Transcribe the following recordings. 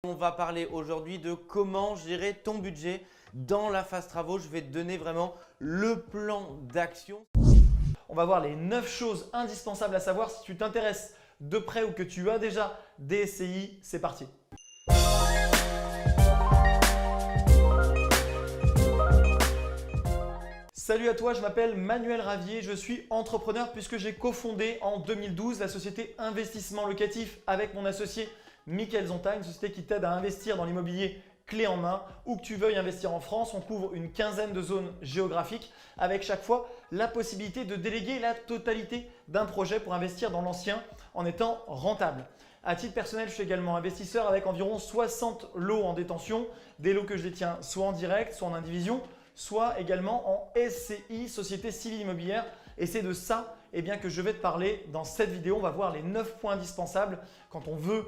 On va parler aujourd'hui de comment gérer ton budget dans la phase travaux. Je vais te donner vraiment le plan d'action. On va voir les 9 choses indispensables à savoir si tu t'intéresses de près ou que tu as déjà des SCI. C'est parti. Salut à toi, je m'appelle Manuel Ravier, je suis entrepreneur puisque j'ai cofondé en 2012 la société Investissement Locatif avec mon associé Mickaël Zonta, une société qui t'aide à investir dans l'immobilier clé en main. Où que tu veuilles investir en France, on couvre une quinzaine de zones géographiques avec chaque fois la possibilité de déléguer la totalité d'un projet pour investir dans l'ancien en étant rentable. À titre personnel, je suis également investisseur avec environ 60 lots en détention, des lots que je détiens soit en direct, soit en indivision, soit également en SCI, Société Civile Immobilière. Et c'est de ça que je vais te parler dans cette vidéo. On va voir les 9 points indispensables quand on veut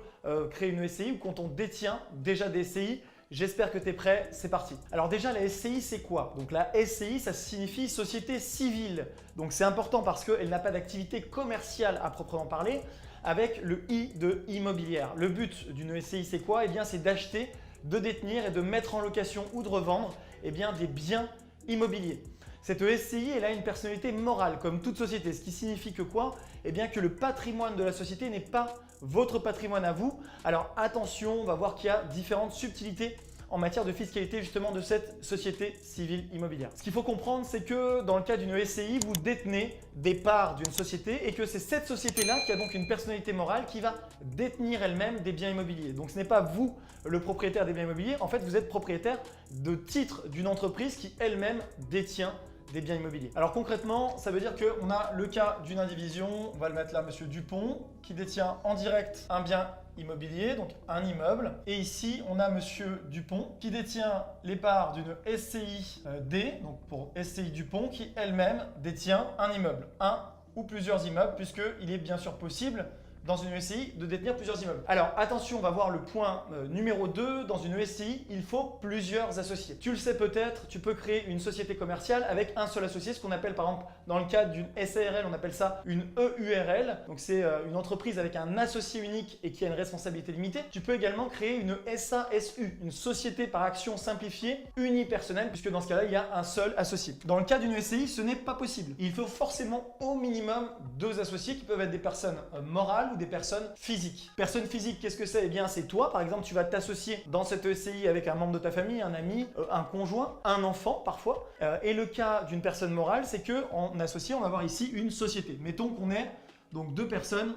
créer une SCI ou quand on détient déjà des SCI. J'espère que tu es prêt, c'est parti. Alors déjà, la SCI, c'est quoi? Donc la SCI, ça signifie Société Civile. Donc c'est important parce qu'elle n'a pas d'activité commerciale à proprement parler avec le I de immobilière. Le but d'une SCI, c'est quoi? C'est d'acheter, de détenir et de mettre en location ou de revendre des biens immobiliers. Cette SCI, elle a une personnalité morale comme toute société, ce qui signifie que quoi? Que le patrimoine de la société n'est pas votre patrimoine à vous. Alors attention, on va voir qu'il y a différentes subtilités en matière de fiscalité justement de cette société civile immobilière. Ce qu'il faut comprendre, c'est que dans le cas d'une SCI, vous détenez des parts d'une société et que c'est cette société-là qui a donc une personnalité morale qui va détenir elle-même des biens immobiliers. Donc ce n'est pas vous le propriétaire des biens immobiliers, en fait vous êtes propriétaire de titres d'une entreprise qui elle-même détient des biens immobiliers. Alors concrètement, ça veut dire qu'on a le cas d'une indivision, on va le mettre là, Monsieur Dupont, qui détient en direct un bien immobilier, donc un immeuble. Et ici, on a Monsieur Dupont qui détient les parts d'une SCI D, donc pour SCI Dupont, qui elle-même détient un immeuble, un ou plusieurs immeubles, puisqu'il est bien sûr possible dans une SCI de détenir plusieurs immeubles. Alors attention, on va voir le point numéro 2. Dans une SCI, il faut plusieurs associés. Tu le sais peut-être, tu peux créer une société commerciale avec un seul associé, ce qu'on appelle par exemple dans le cadre d'une SARL, on appelle ça une EURL. Donc c'est une entreprise avec un associé unique et qui a une responsabilité limitée. Tu peux également créer une SASU, une société par action simplifiée unipersonnelle, puisque dans ce cas-là, il y a un seul associé. Dans le cas d'une SCI, ce n'est pas possible. Il faut forcément au minimum 2 associés qui peuvent être des personnes morales ou des personnes physiques. Personne physique, qu'est-ce que c'est? C'est toi, par exemple, tu vas t'associer dans cette SCI avec un membre de ta famille, un ami, un conjoint, un enfant parfois. Et le cas d'une personne morale, c'est qu'en associé, on va avoir ici une société. Mettons qu'on est donc 2 personnes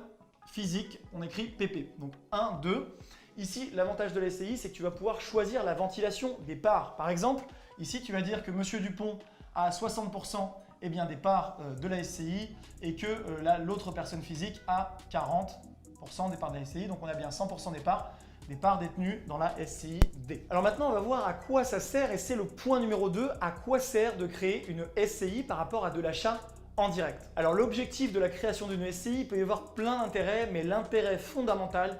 physiques, on écrit PP. Donc 1, 2. Ici, l'avantage de la SCI, c'est que tu vas pouvoir choisir la ventilation des parts. Par exemple, ici, tu vas dire que Monsieur Dupont a 60% des parts de la SCI et que l'autre personne physique a 40% des parts de la SCI. Donc on a bien 100% des parts détenues dans la SCI D. Alors maintenant, on va voir à quoi ça sert et c'est le point numéro 2. À quoi sert de créer une SCI par rapport à de l'achat en direct? Alors l'objectif de la création d'une SCI, il peut y avoir plein d'intérêts, mais l'intérêt fondamental,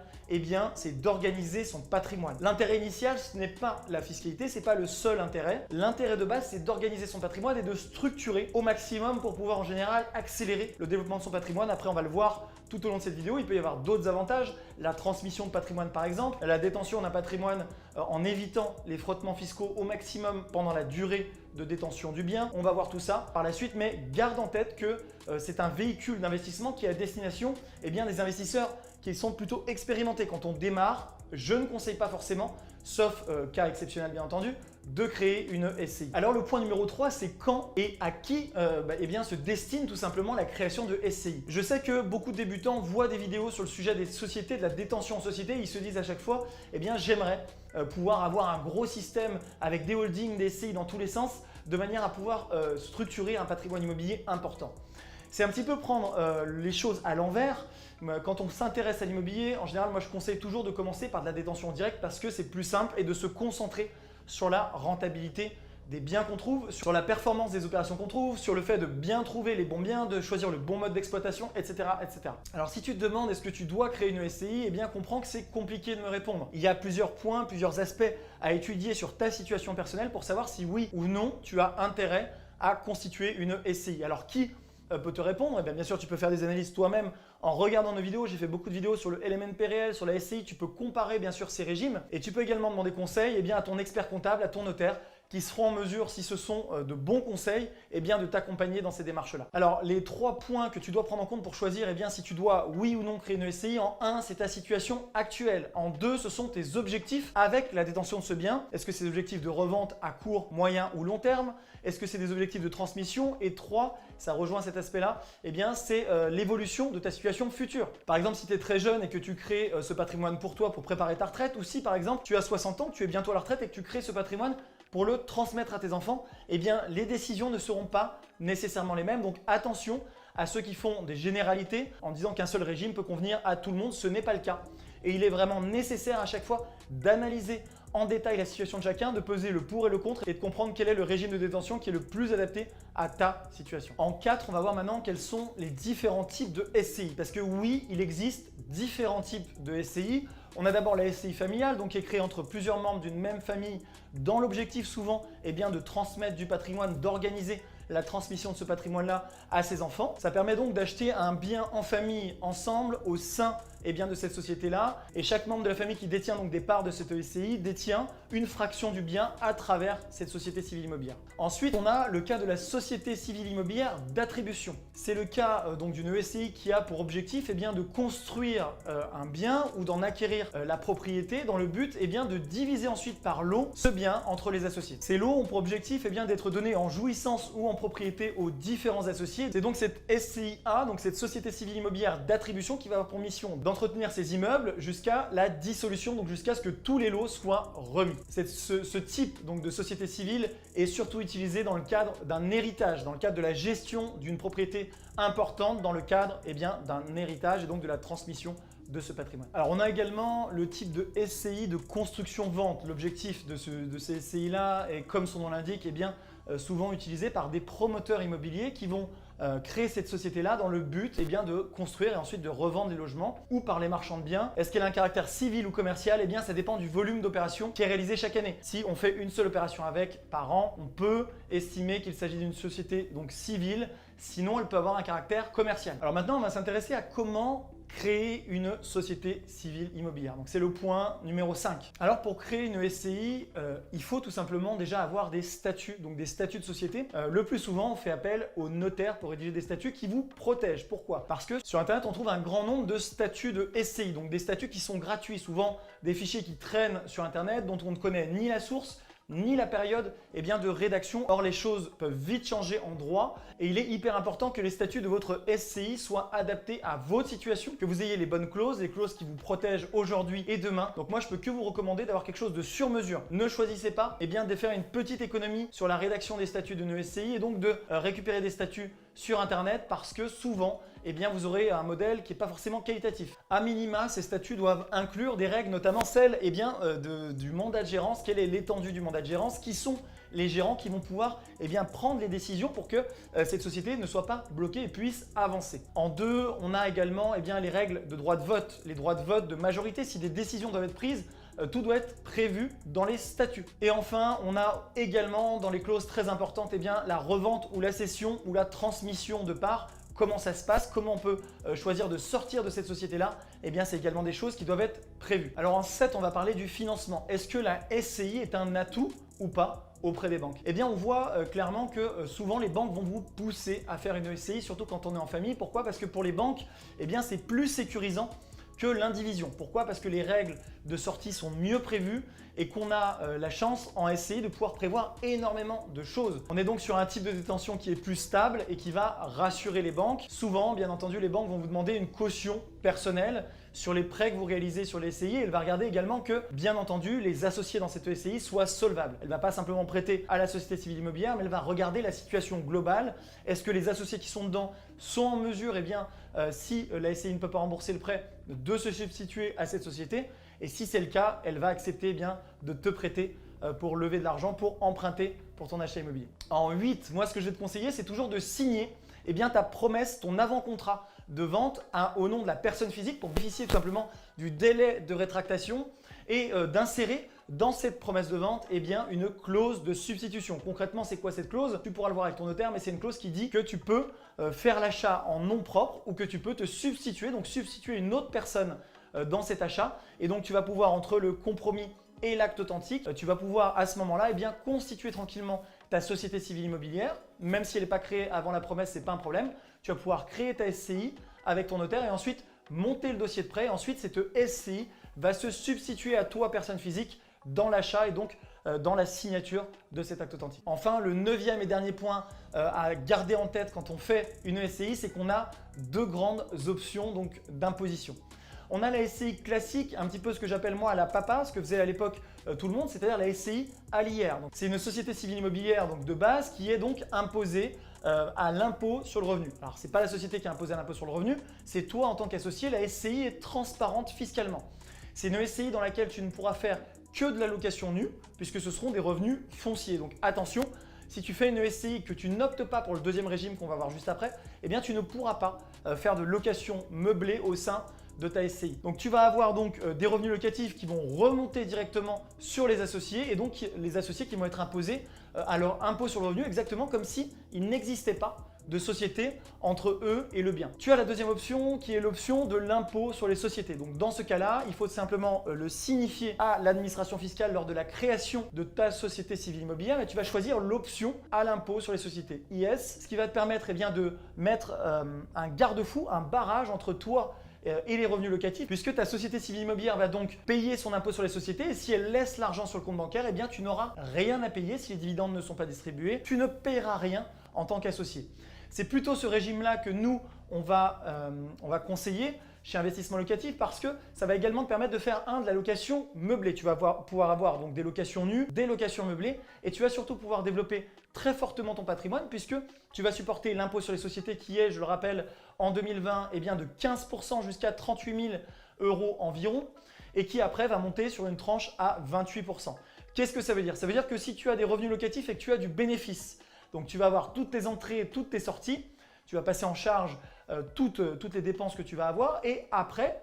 c'est d'organiser son patrimoine. L'intérêt initial, ce n'est pas la fiscalité, ce n'est pas le seul intérêt. L'intérêt de base, c'est d'organiser son patrimoine et de structurer au maximum pour pouvoir en général accélérer le développement de son patrimoine. Après, on va le voir tout au long de cette vidéo. Il peut y avoir d'autres avantages, la transmission de patrimoine par exemple, la détention d'un patrimoine en évitant les frottements fiscaux au maximum pendant la durée de détention du bien. On va voir tout ça par la suite, mais garde en tête que c'est un véhicule d'investissement qui est à destination des investisseurs qui sont plutôt expérimentés. Quand on démarre, je ne conseille pas forcément, sauf cas exceptionnel bien entendu, de créer une SCI. Alors le point numéro 3, c'est quand et à qui se destine tout simplement la création de SCI. Je sais que beaucoup de débutants voient des vidéos sur le sujet des sociétés, de la détention en société, ils se disent à chaque fois, j'aimerais pouvoir avoir un gros système avec des holdings, des SCI dans tous les sens, de manière à pouvoir structurer un patrimoine immobilier important. C'est un petit peu prendre les choses à l'envers. Quand on s'intéresse à l'immobilier, en général, moi je conseille toujours de commencer par de la détention directe parce que c'est plus simple et de se concentrer sur la rentabilité des biens qu'on trouve, sur la performance des opérations qu'on trouve, sur le fait de bien trouver les bons biens, de choisir le bon mode d'exploitation, etc., etc. Alors si tu te demandes est-ce que tu dois créer une SCI, comprends que c'est compliqué de me répondre. Il y a plusieurs points, plusieurs aspects à étudier sur ta situation personnelle pour savoir si oui ou non tu as intérêt à constituer une SCI. Alors qui peut te répondre? Bien sûr, tu peux faire des analyses toi-même En regardant nos vidéos, j'ai fait beaucoup de vidéos sur le LMNP réel, sur la SCI. Tu peux comparer bien sûr ces régimes et tu peux également demander conseil à ton expert comptable, à ton notaire, qui seront en mesure, si ce sont de bons conseils, de t'accompagner dans ces démarches-là. Alors, les 3 points que tu dois prendre en compte pour choisir si tu dois, oui ou non, créer une SCI. En 1, c'est ta situation actuelle. En 2, ce sont tes objectifs avec la détention de ce bien. Est-ce que c'est des objectifs de revente à court, moyen ou long terme? Est-ce que c'est des objectifs de transmission? Et 3, ça rejoint cet aspect-là, c'est l'évolution de ta situation future. Par exemple, si tu es très jeune et que tu crées ce patrimoine pour toi pour préparer ta retraite, ou si par exemple tu as 60 ans, tu es bientôt à la retraite et que tu crées ce patrimoine pour le transmettre à tes enfants, les décisions ne seront pas nécessairement les mêmes. Donc attention à ceux qui font des généralités en disant qu'un seul régime peut convenir à tout le monde. Ce n'est pas le cas. Et il est vraiment nécessaire à chaque fois d'analyser en détail la situation de chacun, de peser le pour et le contre et de comprendre quel est le régime de détention qui est le plus adapté à ta situation. En 4, on va voir maintenant quels sont les différents types de SCI. Parce que oui, il existe différents types de SCI. On a d'abord la SCI familiale, donc qui est créée entre plusieurs membres d'une même famille dans l'objectif souvent de transmettre du patrimoine, d'organiser la transmission de ce patrimoine-là à ses enfants. Ça permet donc d'acheter un bien en famille ensemble au sein de cette société-là. Et chaque membre de la famille qui détient donc des parts de cette SCI détient une fraction du bien à travers cette société civile immobilière. Ensuite, on a le cas de la société civile immobilière d'attribution. C'est le cas d'une SCI qui a pour objectif de construire un bien ou d'en acquérir la propriété dans le but de diviser ensuite par lot ce bien entre les associés. Ces lots ont pour objectif d'être donnés en jouissance ou en propriété aux différents associés. C'est donc cette SCIA, donc cette société civile immobilière d'attribution, qui va avoir pour mission d'entretenir ces immeubles jusqu'à la dissolution, donc jusqu'à ce que tous les lots soient remis. Ce type donc de société civile est surtout utilisé dans le cadre d'un héritage, dans le cadre de la gestion d'une propriété importante, dans le cadre d'un héritage et donc de la transmission de ce patrimoine. Alors on a également le type de SCI de construction-vente. L'objectif de ces SCI-là est, comme son nom l'indique, souvent utilisé par des promoteurs immobiliers qui vont créer cette société-là dans le but de construire et ensuite de revendre les logements, ou par les marchands de biens. Est-ce qu'elle a un caractère civil ou commercial? Ça dépend du volume d'opérations qui est réalisé chaque année. Si on fait une seule opération avec par an, on peut estimer qu'il s'agit d'une société donc civile, sinon elle peut avoir un caractère commercial. Alors maintenant, on va s'intéresser à comment créer une société civile immobilière. Donc c'est le point numéro 5. Alors pour créer une SCI, il faut tout simplement déjà avoir des statuts, donc des statuts de société. Le plus souvent, on fait appel au notaire pour rédiger des statuts qui vous protègent. Pourquoi? Parce que sur Internet, on trouve un grand nombre de statuts de SCI, donc des statuts qui sont gratuits, souvent des fichiers qui traînent sur Internet dont on ne connaît ni la source, ni la période de rédaction. Or, les choses peuvent vite changer en droit et il est hyper important que les statuts de votre SCI soient adaptés à votre situation, que vous ayez les bonnes clauses, les clauses qui vous protègent aujourd'hui et demain. Donc moi, je peux que vous recommander d'avoir quelque chose de sur mesure. Ne choisissez pas de faire une petite économie sur la rédaction des statuts de nos SCI et donc de récupérer des statuts sur Internet, parce que souvent, vous aurez un modèle qui n'est pas forcément qualitatif. A minima, ces statuts doivent inclure des règles, notamment celles du mandat de gérance. Quelle est l'étendue du mandat de gérance? Qui sont les gérants qui vont pouvoir prendre les décisions pour que cette société ne soit pas bloquée et puisse avancer. En 2, on a également les règles de droit de vote, les droits de vote de majorité. Si des décisions doivent être prises, tout doit être prévu dans les statuts. Et enfin, on a également dans les clauses très importantes la revente ou la cession ou la transmission de parts. Comment ça se passe? Comment on peut choisir de sortir de cette société-là? C'est également des choses qui doivent être prévues. Alors en 7, on va parler du financement. Est-ce que la SCI est un atout ou pas auprès des banques? On voit clairement que souvent les banques vont vous pousser à faire une SCI, surtout quand on est en famille. Pourquoi? Parce que pour les banques, c'est plus sécurisant que l'indivision. Pourquoi? Parce que les règles de sortie sont mieux prévues et qu'on a la chance en SCI de pouvoir prévoir énormément de choses. On est donc sur un type de détention qui est plus stable et qui va rassurer les banques. Souvent, bien entendu, les banques vont vous demander une caution personnelle sur les prêts que vous réalisez sur les SCI. Elle va regarder également que, bien entendu, les associés dans cette SCI soient solvables. Elle ne va pas simplement prêter à la société civile immobilière, mais elle va regarder la situation globale. Est-ce que les associés qui sont dedans sont en mesure, si la SCI ne peut pas rembourser le prêt, de se substituer à cette société? Et si c'est le cas, elle va accepter de te prêter pour lever de l'argent, pour emprunter pour ton achat immobilier. En 8, moi ce que je vais te conseiller, c'est toujours de signer ta promesse, ton avant-contrat de vente au nom de la personne physique pour bénéficier tout simplement du délai de rétractation et d'insérer dans cette promesse de vente une clause de substitution. Concrètement, c'est quoi cette clause? Tu pourras le voir avec ton notaire, mais c'est une clause qui dit que tu peux faire l'achat en nom propre ou que tu peux te substituer, donc substituer une autre personne dans cet achat. Et donc, tu vas pouvoir, entre le compromis et l'acte authentique, tu vas pouvoir à ce moment-là constituer tranquillement ta société civile immobilière. Même si elle n'est pas créée avant la promesse, ce n'est pas un problème. Tu vas pouvoir créer ta SCI avec ton notaire et ensuite monter le dossier de prêt. Ensuite, cette SCI va se substituer à toi, personne physique, dans l'achat et donc dans la signature de cet acte authentique. Enfin, le 9e et dernier point à garder en tête quand on fait une SCI, c'est qu'on a deux grandes options d'imposition. On a la SCI classique, un petit peu ce que j'appelle moi la papa, ce que faisait à l'époque tout le monde, c'est-à-dire la SCI à l'IR. C'est une société civile immobilière de base qui est donc imposée à l'impôt sur le revenu. Alors, ce n'est pas la société qui est imposée à l'impôt sur le revenu, c'est toi en tant qu'associé. La SCI est transparente fiscalement. C'est une SCI dans laquelle tu ne pourras faire que de la location nue puisque ce seront des revenus fonciers. Donc attention, si tu fais une SCI que tu n'optes pas pour le deuxième régime qu'on va voir juste après, tu ne pourras pas faire de location meublée au sein de ta SCI. Donc tu vas avoir des revenus locatifs qui vont remonter directement sur les associés et donc les associés qui vont être imposés à leur impôt sur le revenu exactement comme s'il n'existait pas de société entre eux et le bien. Tu as la deuxième option qui est l'option de l'impôt sur les sociétés. Donc dans ce cas-là, il faut simplement le signifier à l'administration fiscale lors de la création de ta société civile immobilière et tu vas choisir l'option à l'impôt sur les sociétés IS, ce qui va te permettre de mettre un garde-fou, un barrage entre toi et les revenus locatifs, puisque ta société civile immobilière va donc payer son impôt sur les sociétés et si elle laisse l'argent sur le compte bancaire, tu n'auras rien à payer si les dividendes ne sont pas distribués. Tu ne paieras rien en tant qu'associé. C'est plutôt ce régime-là que nous, on va conseiller chez Investissement Locatif parce que ça va également te permettre de faire de la location meublée. Tu vas pouvoir avoir donc des locations nues, des locations meublées et tu vas surtout pouvoir développer très fortement ton patrimoine puisque tu vas supporter l'impôt sur les sociétés qui est, je le rappelle, en 2020 de 15% jusqu'à 38 000 € environ et qui après va monter sur une tranche à 28%. Qu'est-ce que ça veut dire? Ça veut dire que si tu as des revenus locatifs et que tu as du bénéfice, donc tu vas avoir toutes tes entrées et toutes tes sorties, tu vas passer en charge toutes les dépenses que tu vas avoir et après,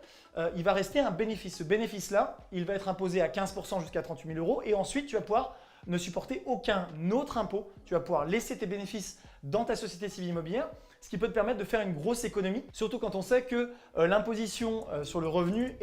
il va rester un bénéfice. Ce bénéfice-là, il va être imposé à 15% jusqu'à 38 000 € et ensuite, tu vas pouvoir ne supporter aucun autre impôt. Tu vas pouvoir laisser tes bénéfices dans ta société civile immobilière, ce qui peut te permettre de faire une grosse économie, surtout quand on sait que l'imposition sur le revenu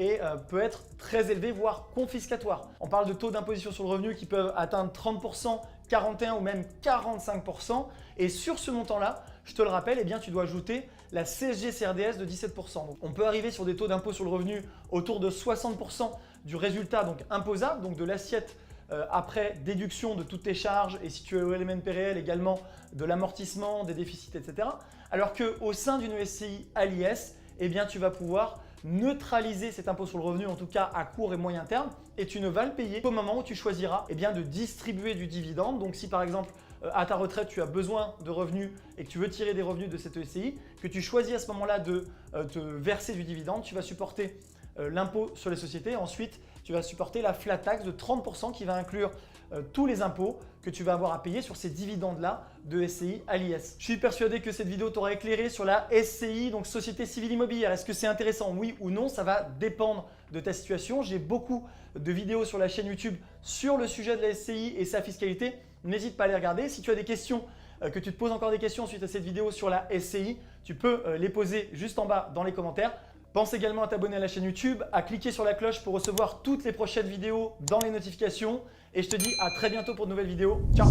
peut être très élevée, voire confiscatoire. On parle de taux d'imposition sur le revenu qui peuvent atteindre 30%, 41% ou même 45%. Et sur ce montant-là, je te le rappelle, tu dois ajouter la CSG-CRDS de 17%. Donc, on peut arriver sur des taux d'impôt sur le revenu autour de 60% du résultat imposable, donc de l'assiette après déduction de toutes tes charges et si tu es au LMNP également de l'amortissement, des déficits, etc. Alors qu'au sein d'une SCI à l'IS, tu vas pouvoir neutraliser cet impôt sur le revenu, en tout cas à court et moyen terme, et tu ne vas le payer qu'au moment où tu choisiras de distribuer du dividende. Donc si par exemple à ta retraite tu as besoin de revenus et que tu veux tirer des revenus de cette SCI, que tu choisis à ce moment-là de te verser du dividende, tu vas supporter l'impôt sur les sociétés. Ensuite, tu vas supporter la flat tax de 30% qui va inclure tous les impôts que tu vas avoir à payer sur ces dividendes-là de SCI à l'IS. Je suis persuadé que cette vidéo t'aura éclairé sur la SCI, donc Société Civile Immobilière. Est-ce que c'est intéressant? Oui ou non? Ça va dépendre de ta situation. J'ai beaucoup de vidéos sur la chaîne YouTube sur le sujet de la SCI et sa fiscalité. N'hésite pas à les regarder. Si tu as des questions, que tu te poses encore des questions suite à cette vidéo sur la SCI, tu peux les poser juste en bas dans les commentaires. Pense également à t'abonner à la chaîne YouTube, à cliquer sur la cloche pour recevoir toutes les prochaines vidéos dans les notifications. Et je te dis à très bientôt pour de nouvelles vidéos. Ciao!